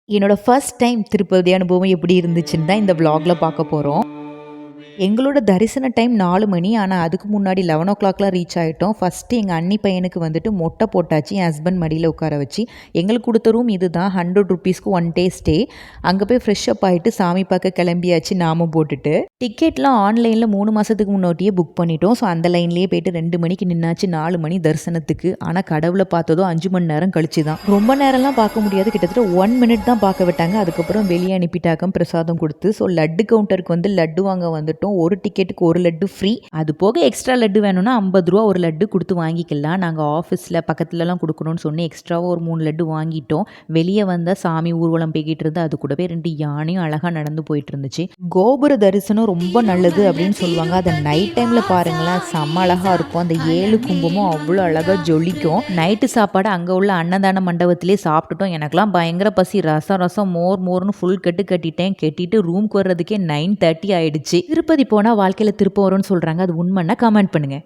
என்னோட first time Tirupati அனுபவம் எப்படி இருந்துச்சுன்னு தான் இந்த vlogல பார்க்க போறோம். எங்களோட தரிசன டைம் 4 மணி. ஆனால் அதுக்கு முன்னாடி 11:00லாம் ரீச் ஆகிட்டோம். ஃபஸ்ட்டு எங்கள் அண்ணி பையனுக்கு வந்துட்டு மொட்டை போட்டாச்சு. என் ஹஸ்பண்ட் மடியில் உட்கார வச்சு. எங்களுக்கு கொடுத்த ரூம் இது தான். ₹100க்கு 1 டே ஸ்டே. அங்கே போய் ஃப்ரெஷ் அப் ஆகிட்டு சாமி பார்க்க கிளம்பியாச்சு நாமம் போட்டுட்டு. டிக்கெட்லாம் ஆன்லைனில் 3 மாதத்துக்கு முன்னாடியே புக் பண்ணிட்டோம். ஸோ அந்த லைன்லேயே போயிட்டு 2 மணிக்கு நின்னாச்சு, 4 மணி தரிசனத்துக்கு. ஆனால் கடவுளை பார்த்ததோ 5 மணி நேரம் கழிச்சு தான். ரொம்ப நேரம்லாம் பார்க்க முடியாது, கிட்டத்தட்ட 1 மினிட் தான் பார்க்க விட்டாங்க. அதுக்கப்புறம் வெளியே அனுப்பிட்டாக்கம் பிரசாதம் கொடுத்து. ஸோ லட்டு கவுண்டருக்கு வந்து லட்டு வாங்க வந்துட்டோம். ஒரு டிக்கெட்டுக்கு ஒரு லட்டு ஃப்ரீ. அது போக எக்ஸ்ட்ரா லட்டு வேணும்னா ₹50 ஒரு லட்டு கொடுத்து வாங்கிக்கலாம். நாங்கள் ஆஃபீஸில் பக்கத்துலலாம் கொடுக்கணும்னு சொன்னி எக்ஸ்ட்ராவாக ஒரு 3 லட்டு வாங்கிட்டோம். வெளியே வந்தால் சாமி ஊர்வலம் போய்கிட்டு இருந்து அது கூடவே 2 யானையும் அழகாக நடந்து போயிட்டு இருந்துச்சு. கோபுர தரிசனம் ரொம்ப நல்லது அப்படின்னு சொல்லுவாங்க. அதை நைட் டைமில் பாருங்களேன், செம்ம அழகாக இருக்கும். அந்த 7 கும்பமும் அவ்வளோ அழகாக ஜொலிக்கும். நைட்டு சாப்பாடு அங்கே உள்ள அன்னதான மண்டபத்திலே சாப்பிட்டுட்டோம். எனக்குலாம் பயங்கர பசி. ரசம் மோர்னு ஃபுல் கட்டிட்டேன். கட்டிட்டு ரூம்க்கு வர்றதுக்கே 9:30 ஆயிடுச்சு. திருப்பதி போனால் வாழ்க்கையில் திருப்பம் வரும்னு சொல்கிறாங்க. அது உண்மைன்னா கமெண்ட் பண்ணுங்கள்.